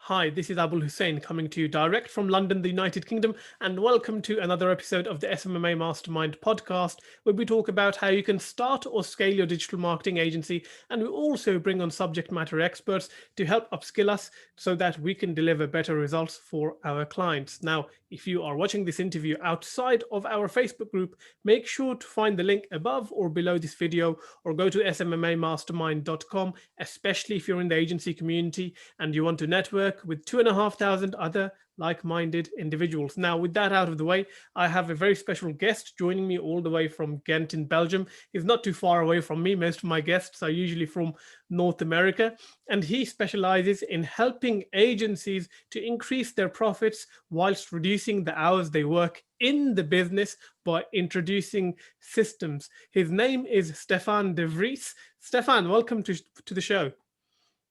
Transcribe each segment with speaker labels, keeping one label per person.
Speaker 1: Hi, this is Abul Hussain coming to you direct from London, the United Kingdom, and welcome to another episode of the SMMA Mastermind podcast, where we talk about how you can start or scale your digital marketing agency. And we also bring on subject matter experts to help upskill us so that we can deliver better results for our clients. Now, if you are watching this interview outside of our Facebook group, make sure to find the link above or below this video, or go to smmamastermind.com, especially if you're in the agency community and you want to network with 2,500 other like-minded individuals. Now, with that out of the way, I have a very special guest joining me all the way from Ghent in Belgium. He's not too far away from me. Most of my guests are usually from North America, and he specializes in helping agencies to increase their profits whilst reducing the hours they work in the business by introducing systems. His name is Stefaan De Vreese. Stefaan, welcome to the show.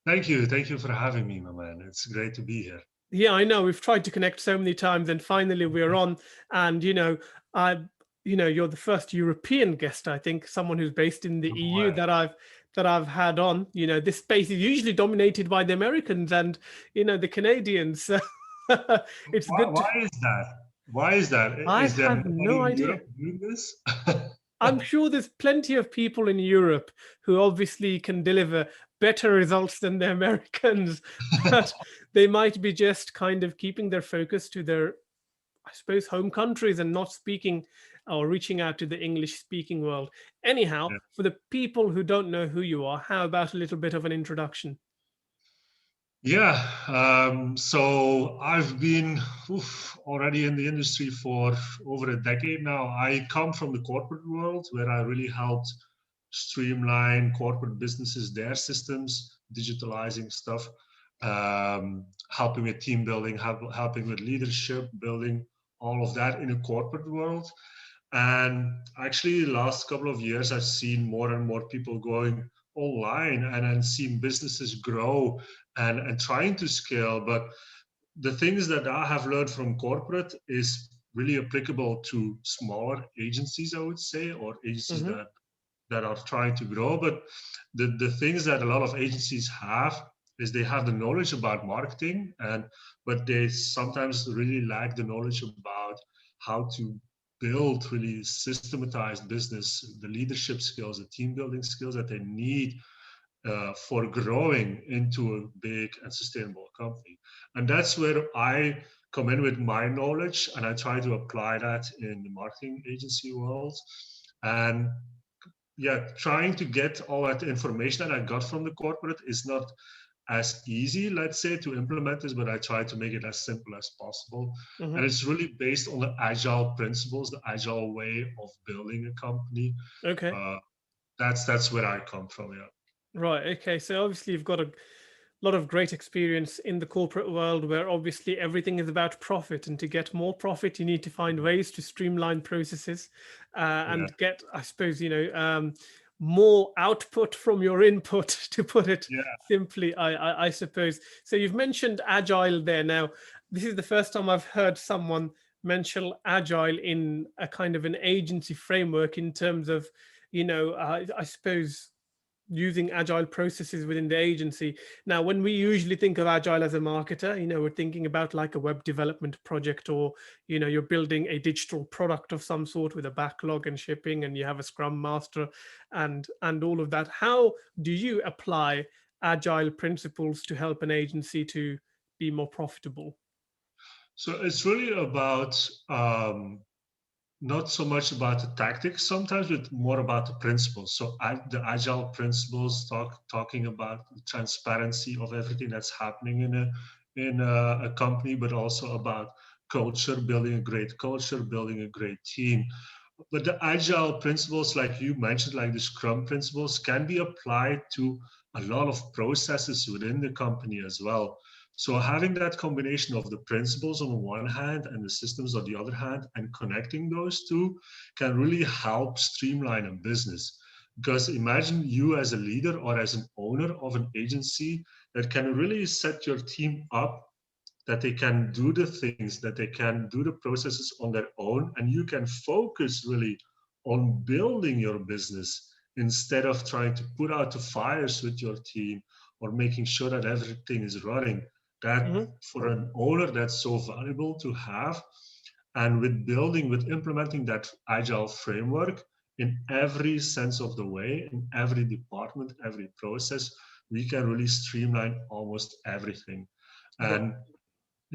Speaker 2: Thank you. Thank you for having me, my man. It's great to be here.
Speaker 1: Yeah, I know. We've tried to connect so many times, and finally we're on. And you're the first European guest, I think, someone who's based in the EU
Speaker 2: Wow.
Speaker 1: that I've had on. This space is usually dominated by the Americans and the Canadians. It's
Speaker 2: Why,
Speaker 1: good to.
Speaker 2: why is that? Why is that?
Speaker 1: I
Speaker 2: Is there
Speaker 1: have
Speaker 2: nobody
Speaker 1: no
Speaker 2: in
Speaker 1: idea.
Speaker 2: Europe doing this?
Speaker 1: I'm sure there's plenty of people in Europe who obviously can deliver better results than the Americans, but they might be just kind of keeping their focus to their, I suppose, home countries and not speaking or reaching out to the English speaking world. Anyhow,
Speaker 2: Yeah.
Speaker 1: for the people who don't know who you are, how about a little bit of an introduction?
Speaker 2: Yeah. So I've been already in the industry for over a decade now. I come from the corporate world where I really helped streamline corporate businesses, their systems, digitalizing stuff, helping with team building, helping with leadership, building all of that in a corporate world. And actually, the last couple of years, I've seen more and more people going online and seeing businesses grow and trying to scale. But the things that I have learned from corporate is really applicable to smaller agencies, I would say, or agencies
Speaker 1: Hmm.
Speaker 2: that are trying to grow. But the things that a lot of agencies have is they have the knowledge about marketing but they sometimes really lack the knowledge about how to build really systematized business, the leadership skills, the team building skills that they need for growing into a big and sustainable company. And that's where I come in with my knowledge and I try to apply that in the marketing agency world. And yeah, trying to get all that information that I got from the corporate is not as easy, let's say, to implement this, but I try to make it as simple as possible. And
Speaker 1: Hmm.
Speaker 2: it's really based on the agile principles, the agile way of building a company.
Speaker 1: Okay.
Speaker 2: Uh, that's where I come from. Yeah.
Speaker 1: Right. Okay. So obviously you've got a lot of great experience in the corporate world where obviously everything is about profit, and to get more profit you need to find ways to streamline processes
Speaker 2: Yeah.
Speaker 1: and get, I suppose, more output from your input to put it
Speaker 2: Yeah.
Speaker 1: simply. I suppose so. You've mentioned agile there. Now this is the first time I've heard someone mention agile in a kind of an agency framework in terms of I suppose using agile processes within the agency. Now, when we usually think of agile as a marketer, we're thinking about like a web development project, or you're building a digital product of some sort with a backlog and shipping, and you have a scrum master and all of that. How do you apply agile principles to help an agency to be more profitable?
Speaker 2: So it's really about not so much about the tactics sometimes, but more about the principles. So the agile principles talking about the transparency of everything that's happening in a company, but also about culture, building a great culture, building a great team. But the agile principles, like you mentioned, like the Scrum principles, can be applied to a lot of processes within the company as well. So having that combination of the principles on the one hand and the systems on the other hand, and connecting those two can really help streamline a business. Because imagine you as a leader or as an owner of an agency that can really set your team up, that they can do the things, that they can do the processes on their own, and you can focus really on building your business instead of trying to put out the fires with your team or making sure that everything is running. That
Speaker 1: Hmm.
Speaker 2: for an owner, that's so valuable to have. And with implementing that agile framework in every sense of the way, in every department, every process, we can really streamline almost everything.
Speaker 1: Right.
Speaker 2: And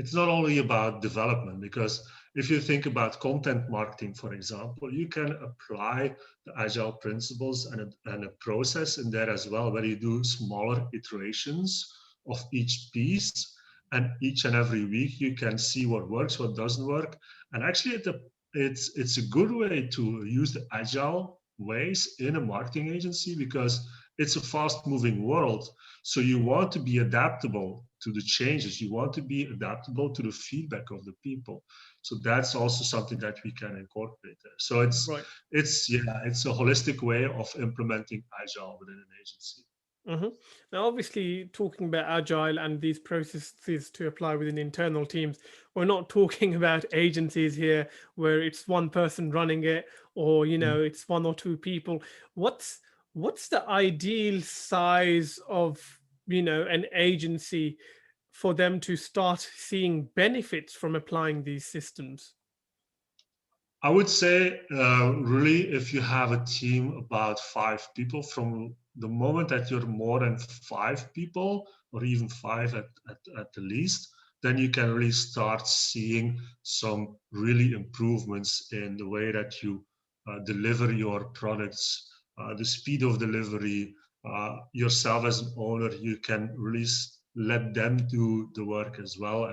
Speaker 2: it's not only about development, because if you think about content marketing, for example, you can apply the agile principles and a process in there as well, where you do smaller iterations of each piece. And each and every week you can see what works, what doesn't work. And actually it's a good way to use the agile ways in a marketing agency, because it's a fast moving world. So you want to be adaptable to the changes. You want to be adaptable to the feedback of the people. So that's also something that we can incorporate there. So
Speaker 1: Right.
Speaker 2: it's a holistic way of implementing agile within an agency.
Speaker 1: Hmm. Now, obviously, talking about agile and these processes to apply within internal teams, we're not talking about agencies here where it's one person running it, or
Speaker 2: Mm.
Speaker 1: it's one or two people. What's what's the ideal size of an agency for them to start seeing benefits from applying these systems?
Speaker 2: I would say, really, if you have a team about 5 people, from the moment that you're more than 5 people, or even five at the least, then you can really start seeing some really improvements in the way that you deliver your products, the speed of delivery. Yourself as an owner, you can really let them do the work as well,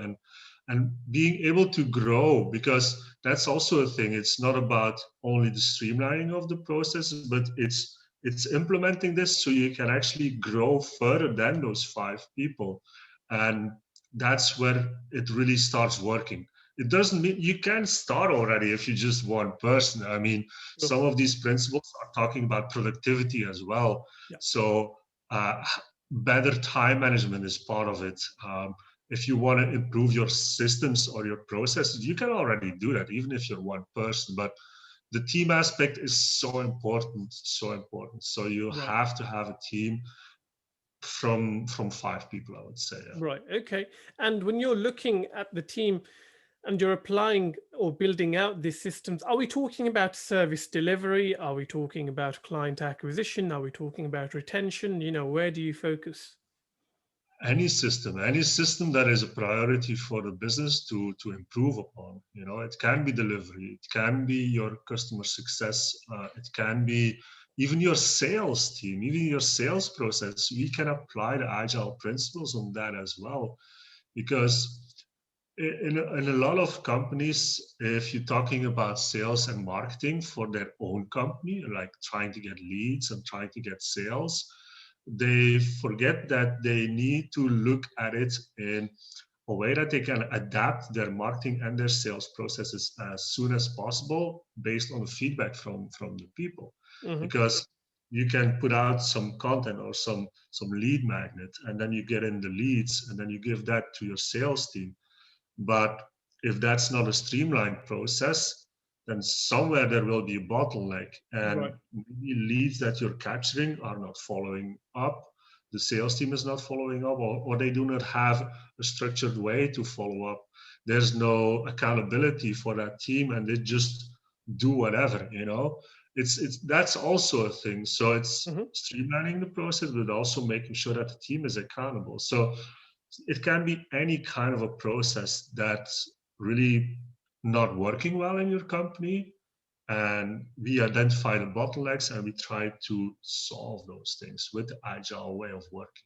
Speaker 2: and being able to grow, because that's also a thing. It's not about only the streamlining of the process, but it's implementing this so you can actually grow further than those 5 people. And that's where it really starts working. It doesn't mean you can start already if you're just one person. I mean,
Speaker 1: Sure.
Speaker 2: some of these principles are talking about productivity as well.
Speaker 1: Yeah.
Speaker 2: So better time management is part of it. If you want to improve your systems or your processes, you can already do that, even if you're one person. But the team aspect is so important, so important. So you
Speaker 1: Right.
Speaker 2: have to have a team from 5 people, I would say. Yeah.
Speaker 1: Right. Okay. And when you're looking at the team and you're applying or building out these systems, are we talking about service delivery? Are we talking about client acquisition? Are we talking about retention? Where do you focus?
Speaker 2: Any system that is a priority for the business to improve upon. It can be delivery, it can be your customer success, it can be even your sales team, even your sales process. We can apply the agile principles on that as well, because in a lot of companies, if you're talking about sales and marketing for their own company, like trying to get leads and trying to get sales, they forget that they need to look at it in a way that they can adapt their marketing and their sales processes as soon as possible based on the feedback from the people.
Speaker 1: Hmm.
Speaker 2: Because you can put out some content or some lead magnet, and then you get in the leads, and then you give that to your sales team. But if that's not a streamlined process, then somewhere there will be a bottleneck,
Speaker 1: Right.
Speaker 2: and maybe leads that you're capturing are not following up. The sales team is not following up, or they do not have a structured way to follow up. There's no accountability for that team, and they just do whatever. It's that's also a thing. So it's
Speaker 1: Hmm.
Speaker 2: streamlining the process, but also making sure that the team is accountable. So it can be any kind of a process that's really not working well in your company, and we identify the bottlenecks and we try to solve those things with the agile way of working.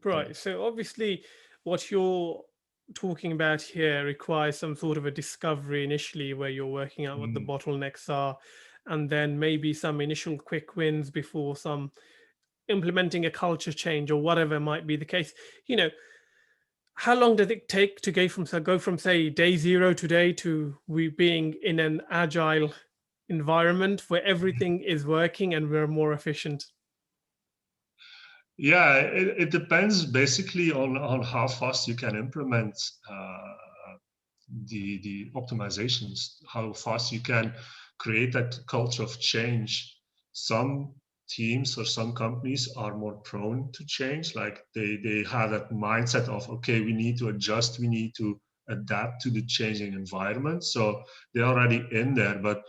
Speaker 2: Yeah.
Speaker 1: Right. So obviously, what you're talking about here requires some sort of a discovery initially, where you're working out what the
Speaker 2: Mm.
Speaker 1: bottlenecks are, and then maybe some initial quick wins before some implementing a culture change or whatever might be the case. You know, how long does it take to go from say day zero today to we being in an agile environment where everything is working and we're more efficient?
Speaker 2: Yeah, it depends basically on how fast you can implement the optimizations, how fast you can create that culture of change. Some teams or some companies are more prone to change. Like they have that mindset of, okay, we need to adjust, we need to adapt to the changing environment. So they're already in there. But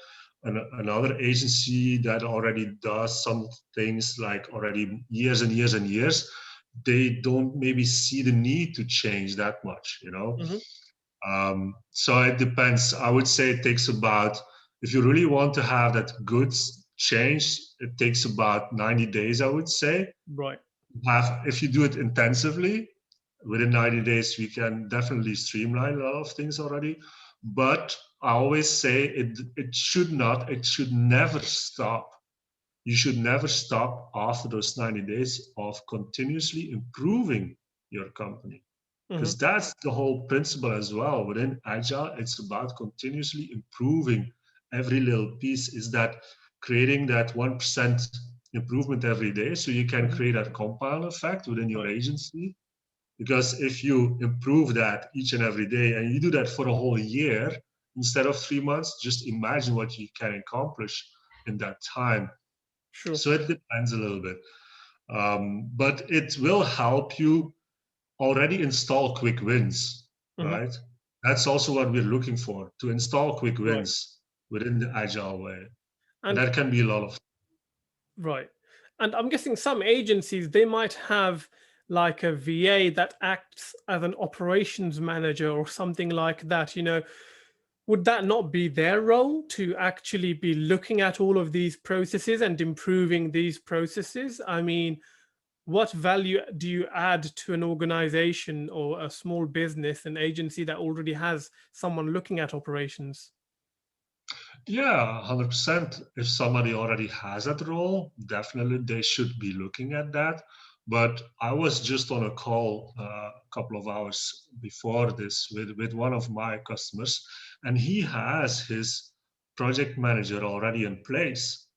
Speaker 2: another agency that already does some things like already years and years and years, they don't maybe see the need to change that much, you know.
Speaker 1: Hmm.
Speaker 2: So it depends. I would say it takes about, if you really want to have that good change, it takes about 90 days, I would say.
Speaker 1: Right.
Speaker 2: If you do it intensively, within 90 days, we can definitely streamline a lot of things already. But I always say it should never stop. You should never stop after those 90 days of continuously improving your company,
Speaker 1: Hmm.
Speaker 2: because that's the whole principle as well. Within Agile, it's about continuously improving every little piece. Is that creating that 1% improvement every day, so you can
Speaker 1: Hmm.
Speaker 2: create that compound effect within your
Speaker 1: Right.
Speaker 2: agency. Because if you improve that each and every day and you do that for a whole year instead of 3 months, just imagine what you can accomplish in that time.
Speaker 1: Sure.
Speaker 2: So it depends a little bit. But it will help you already install quick wins,
Speaker 1: Hmm.
Speaker 2: right? That's also what we're looking for, to install quick
Speaker 1: Right.
Speaker 2: wins within the Agile way. And
Speaker 1: And
Speaker 2: that can be a lot of.
Speaker 1: right. And I'm guessing some agencies, they might have like a VA that acts as an operations manager or something like that. Would that not be their role to actually be looking at all of these processes and improving these processes? I mean, what value do you add to an organization or a small business, an agency that already has someone looking at operations?
Speaker 2: Yeah, 100%. If somebody already has that role, definitely they should be looking at that. But I was just on a call a couple of hours before this with one of my customers, and he has his project manager already in place.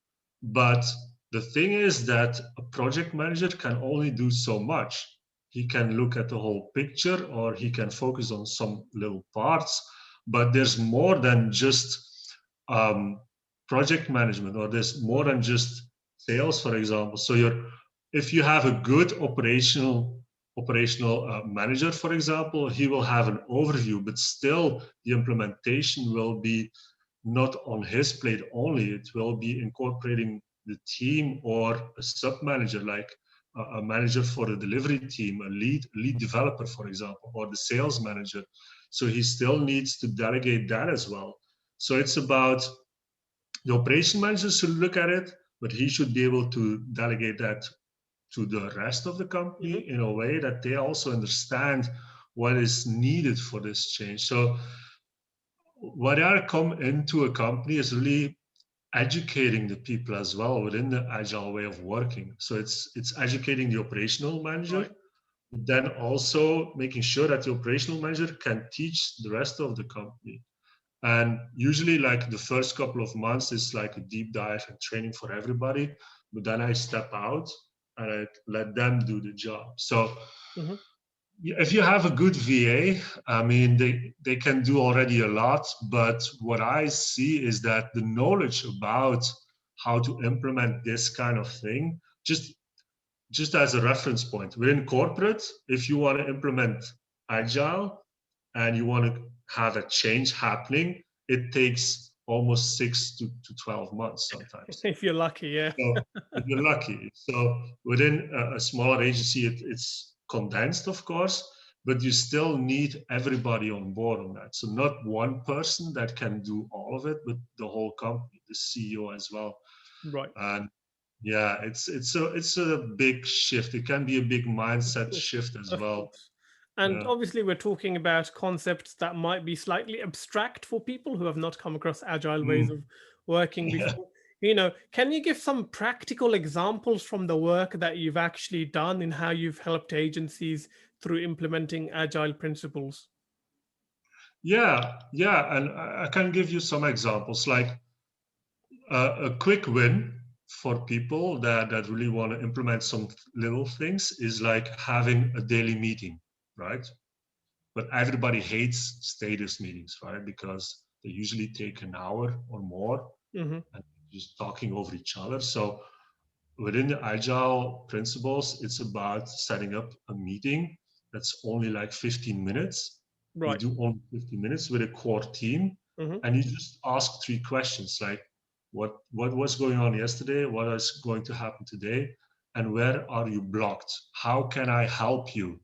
Speaker 2: But the thing is that a project manager can only do so much. He can look at the whole picture or he can focus on some little parts, but there's more than just um, project management, or there's more than just sales, for example. So if you have a good operational manager, for example, he will have an overview, but still the implementation will be not on his plate only. It will be incorporating the team or a sub manager, like a manager for the delivery team, a lead developer, for example, or the sales manager. So he still needs to delegate that as well. So it's about the operation manager should look at it, but he should be able to delegate that to the rest of the
Speaker 1: Hmm.
Speaker 2: company in a way that they also understand what is needed for this change. So what I come into a company is really educating the people as well within the agile way of working. So it's educating the operational manager,
Speaker 1: Right.
Speaker 2: then also making sure that the operational manager can teach the rest of the company. And usually, like the first couple of months is like a deep dive and training for everybody. But then I step out and I let them do the job. So
Speaker 1: Hmm.
Speaker 2: if you have a good VA, I mean, they can do already a lot. But what I see is that the knowledge about how to implement this kind of thing, just as a reference point, within corporate, if you want to implement Agile and you want to have a change happening, it takes almost 6 to 12 months sometimes.
Speaker 1: If you're lucky, yeah.
Speaker 2: So if you're lucky. So within a smaller agency, it's condensed, of course, but you still need everybody on board on that. So not one person that can do all of it, but the whole company, the CEO as well.
Speaker 1: Right.
Speaker 2: And yeah, it's a big shift. It can be a big mindset
Speaker 1: Sure.
Speaker 2: shift as
Speaker 1: Of
Speaker 2: well.
Speaker 1: course. And
Speaker 2: Yeah.
Speaker 1: obviously, we're talking about concepts that might be slightly abstract for people who have not come across agile ways
Speaker 2: Mm,
Speaker 1: of working
Speaker 2: yeah.
Speaker 1: before. Can you give some practical examples from the work that you've actually done in how you've helped agencies through implementing agile principles?
Speaker 2: Yeah, and I can give you some examples. Like a quick win for people that really want to implement some little things is like having a daily meeting, right? But everybody hates status meetings, right? Because they usually take an hour or more
Speaker 1: Hmm.
Speaker 2: and just talking over each other. So within the Agile principles, it's about setting up a meeting that's only like 15 minutes. You
Speaker 1: Right.
Speaker 2: do only 15 minutes with a core team,
Speaker 1: Hmm.
Speaker 2: and you just ask three questions like, what was going on yesterday? What is going to happen today? And where are you blocked? How can I help you?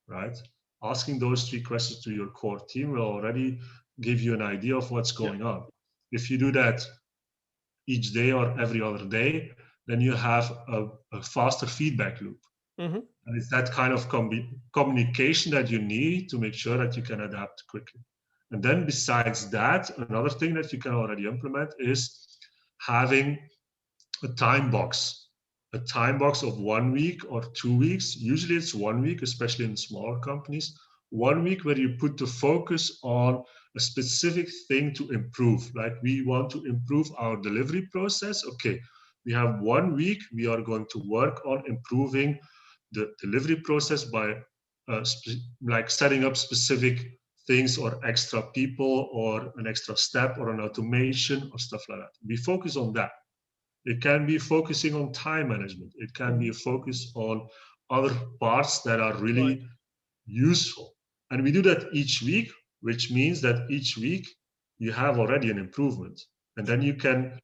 Speaker 2: Right? Asking those three questions to your core team will already give you an idea of what's
Speaker 1: Yeah.
Speaker 2: going on. If you do that each day or every other day, then you have a faster feedback loop.
Speaker 1: Hmm.
Speaker 2: And it's that kind of communication that you need to make sure that you can adapt quickly. And then besides that, another thing that you can already implement is having a time box. A time box of 1 week or 2 weeks. Usually it's 1 week, especially in smaller companies. 1 week where you put the focus on a specific thing to improve. Like we want to improve our delivery process. Okay, we have 1 week. We are going to work on improving the delivery process by like setting up specific things or extra people or an extra step or an automation or stuff like that. We focus on that. It can be focusing on time management. It can be
Speaker 1: Hmm.
Speaker 2: a focus on other parts that are
Speaker 1: Right.
Speaker 2: really useful. And we do that each week, which means that each week you have already an improvement. And then you can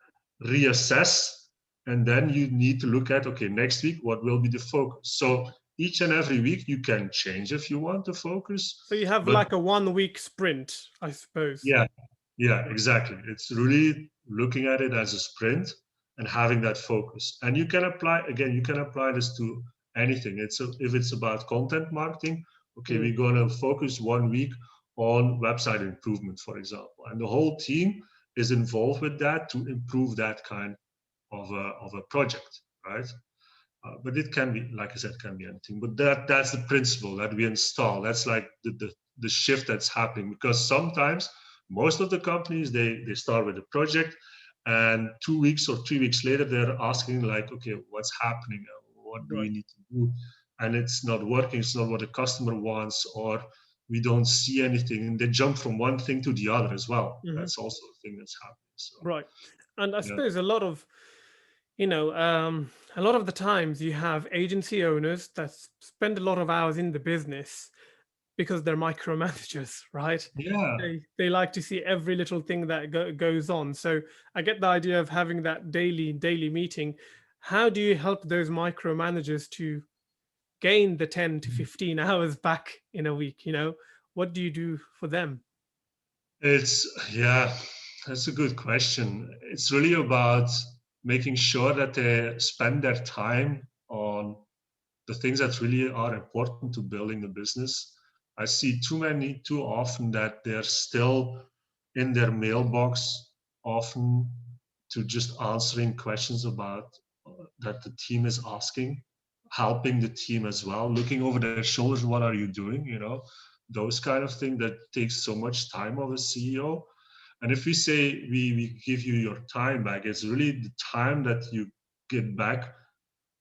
Speaker 2: reassess, and then you need to look at, okay, next week, what will be the focus? So each and every week you can change if you want the focus.
Speaker 1: So you have
Speaker 2: But
Speaker 1: like a 1 week sprint, I suppose.
Speaker 2: yeah, yeah, exactly. It's really looking at it as a sprint and having that focus. And you can apply, again, you can apply this to anything. If it's about content marketing, okay,
Speaker 1: Mm.
Speaker 2: we're going to focus 1 week on website improvement, for example. And the whole team is involved with that to improve that kind of a project, right? But it can be, like I said, can be anything. But that's the principle that we install. That's like the shift that's happening, because sometimes most of the companies they start with a project, and 2 weeks or 3 weeks later they're asking like, okay, what's happening? What do we
Speaker 1: Right.
Speaker 2: need to do? And it's not working. It's not what the customer wants, or we don't see anything. And they jump from one thing to the other as well.
Speaker 1: Hmm.
Speaker 2: That's also a thing that's happening. So
Speaker 1: Right. And I
Speaker 2: yeah.
Speaker 1: suppose a lot of the times you have agency owners that spend a lot of hours in the business because they're micromanagers, right?
Speaker 2: Yeah.
Speaker 1: They like to see every little thing that goes on. So I get the idea of having that daily meeting. How do you help those micromanagers to gain the 10 to 15 hours back in a week? What do you do for them?
Speaker 2: It's, yeah, that's a good question. It's really about making sure that they spend their time on the things that really are important to building the business. I see too often that they're still in their mailbox, often to just answering questions about that the team is asking, helping the team as well, looking over their shoulders. What are you doing? Those kind of things that takes so much time of a CEO. And if we say we give you your time back, it's really the time that you get back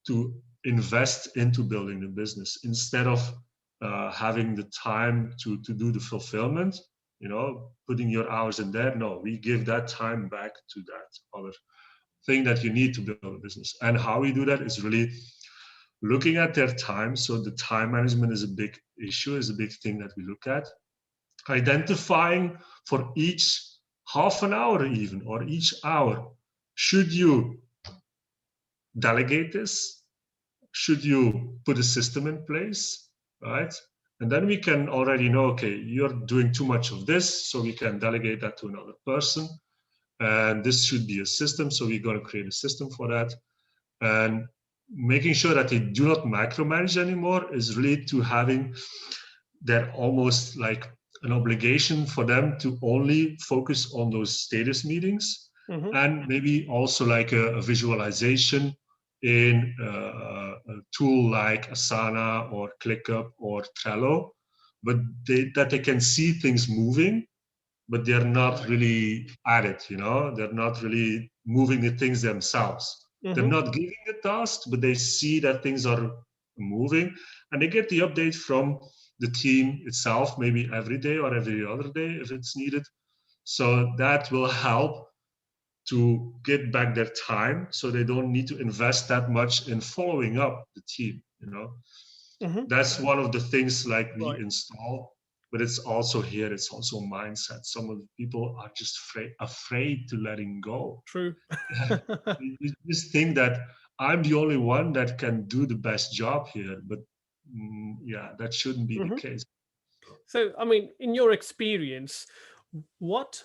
Speaker 2: to invest into building the business instead of having the time to do the fulfillment, putting your hours in there. No, we give that time back to that other thing that you need to build a business. And how we do that is really looking at their time. So the time management is a big issue, is a big thing that we look at. Identifying for each half an hour even, or each hour, should you delegate this? Should you put a system in place, right? And then we can already know, okay, you're doing too much of this, so we can delegate that to another person. And this should be a system, so we're going to create a system for that. And making sure that they do not micromanage anymore is really to having that almost like an obligation for them to only focus on those status meetings,
Speaker 1: Hmm.
Speaker 2: and maybe also like a visualization in a tool like Asana or ClickUp or Trello, but that they can see things moving, but they're not
Speaker 1: Right.
Speaker 2: really at it, they're not really moving the things themselves. They're
Speaker 1: Hmm.
Speaker 2: not giving the task, but they see that things are moving, and they get the update from the team itself, maybe every day or every other day if it's needed. So that will help to get back their time, so they don't need to invest that much in following up the team. That's one of the things like we
Speaker 1: Right.
Speaker 2: install, but it's also here, it's also mindset. Some of the people are just afraid to letting go.
Speaker 1: True.
Speaker 2: You just think that I'm the only one that can do the best job here, but yeah, that shouldn't be the
Speaker 1: Mhm.
Speaker 2: case.
Speaker 1: So, I mean, in your experience, what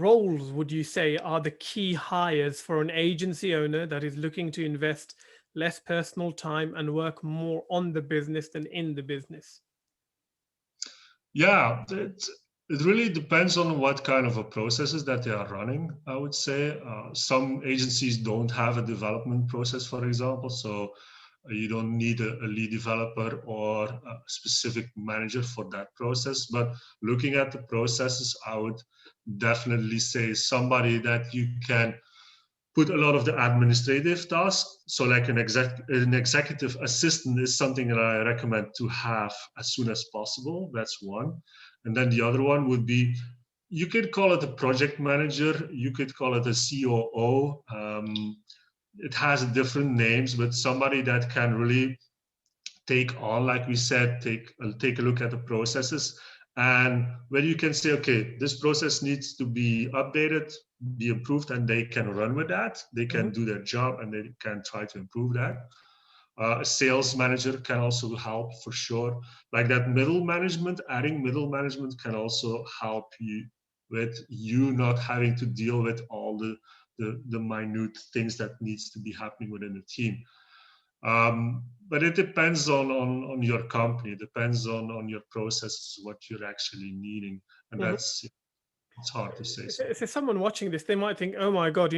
Speaker 1: roles would you say are the key hires for an agency owner that is looking to invest less personal time and work more on the business than in the business?
Speaker 2: Yeah, it really depends on what kind of a processes that they are running, I would say. Some agencies don't have a development process, for example, so you don't need a lead developer or a specific manager for that process. But looking at the processes, I would definitely say somebody that you can put a lot of the administrative tasks. So like an executive assistant is something that I recommend to have as soon as possible. That's one. And then the other one would be, you could call it a project manager, you could call it a COO. It has different names, but somebody that can really take on, like we said, take a look at the processes, and where you can say, okay, this process needs to be updated, be improved, and they can run with that. They can
Speaker 1: Hmm.
Speaker 2: do their job and they can try to improve that. A sales manager can also help for sure. Like that middle management, adding middle management can also help you with you not having to deal with all the minute things that needs to be happening within the team. But it depends on your company. It depends on your processes, what you're actually needing, and
Speaker 1: Hmm.
Speaker 2: that's it's hard to say
Speaker 1: If
Speaker 2: something.
Speaker 1: there's someone watching this, they might think, "Oh my God,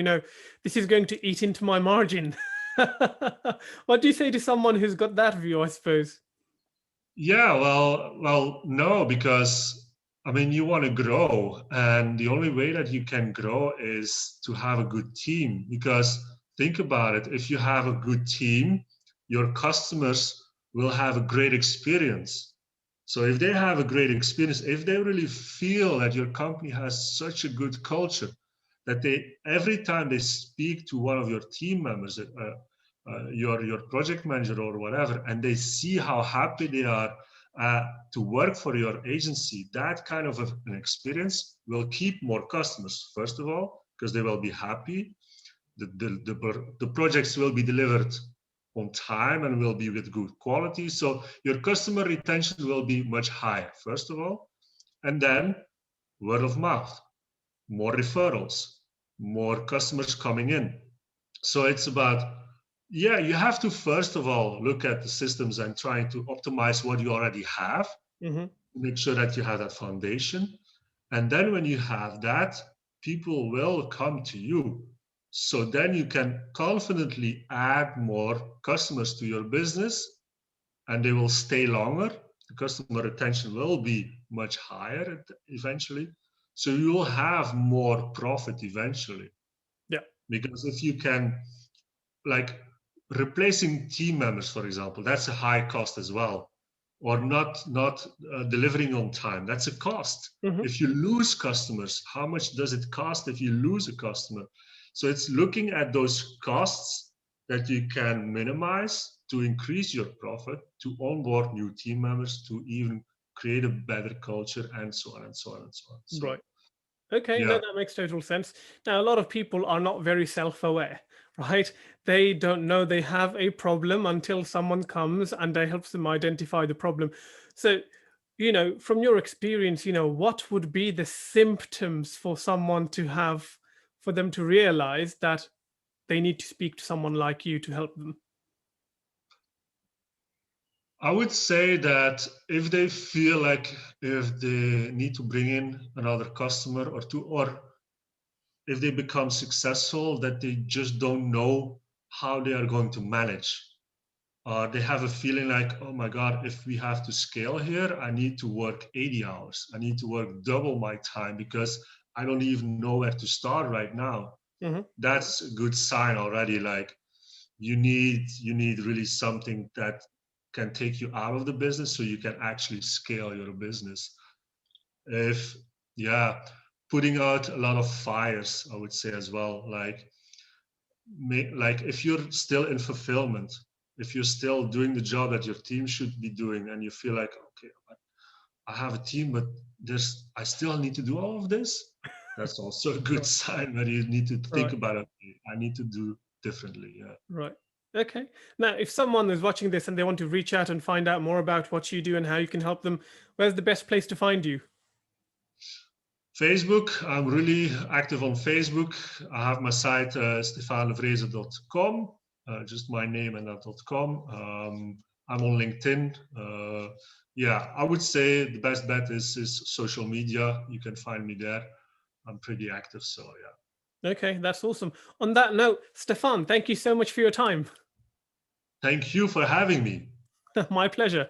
Speaker 1: this is going to eat into my margin." What do you say to someone who's got that view? I suppose.
Speaker 2: Yeah, well, no, because I mean, you want to grow, and the only way that you can grow is to have a good team. Because think about it, if you have a good team, your customers will have a great experience. So if they have a great experience, if they really feel that your company has such a good culture, that they every time they speak to one of your team members, your project manager or whatever, and they see how happy they are to work for your agency, that kind of an experience will keep more customers, first of all, because they will be happy. The projects will be delivered on time and will be with good quality. So your customer retention will be much higher, first of all. And then word of mouth, more referrals, more customers coming in. So it's about, yeah, you have to first of all look at the systems and trying to optimize what you already have,
Speaker 1: Hmm.
Speaker 2: make sure that you have that foundation. And then when you have that, people will come to you. So then you can confidently add more customers to your business and they will stay longer. The customer retention will be much higher eventually. So you will have more profit eventually.
Speaker 1: Yeah.
Speaker 2: Because if you can, like, replacing team members, for example, that's a high cost as well. Or not delivering on time, that's a cost.
Speaker 1: Hmm.
Speaker 2: If you lose customers, how much does it cost if you lose a customer? So it's looking at those costs that you can minimize to increase your profit, to onboard new team members, to even create a better culture, and so on and so on and so on. So
Speaker 1: Right. Okay, no,
Speaker 2: yeah.
Speaker 1: that makes total sense. Now, a lot of people are not very self-aware, right? They don't know they have a problem until someone comes and they helps them identify the problem. So, from your experience, what would be the symptoms for someone to have, for them to realize that they need to speak to someone like you to help them?
Speaker 2: I would say that if they feel like if they need to bring in another customer or two, or if they become successful, that they just don't know how they are going to manage. They have a feeling like, oh my God, if we have to scale here, I need to work 80 hours. I need to work double my time because I don't even know where to start right now.
Speaker 1: Hmm.
Speaker 2: That's a good sign already. Like you need really something that can take you out of the business so you can actually scale your business. If yeah, putting out a lot of fires, I would say as well. Like if you're still in fulfillment, if you're still doing the job that your team should be doing, and you feel like, okay, I have a team, but I still need to do all of this. That's also a good
Speaker 1: Right.
Speaker 2: sign that you need to think
Speaker 1: Right.
Speaker 2: about it. I need to do differently. Yeah.
Speaker 1: Right. Okay. Now, if someone is watching this and they want to reach out and find out more about what you do and how you can help them, where's the best place to find you?
Speaker 2: Facebook, I'm really active on Facebook. I have my site, stefandevrese.com, just my name and that .com. I'm on LinkedIn. Yeah, I would say the best bet is social media. You can find me there. I'm pretty active, so yeah.
Speaker 1: Okay, that's awesome. On that note, Stefan, thank you so much for your time.
Speaker 2: Thank you for having me.
Speaker 1: My pleasure.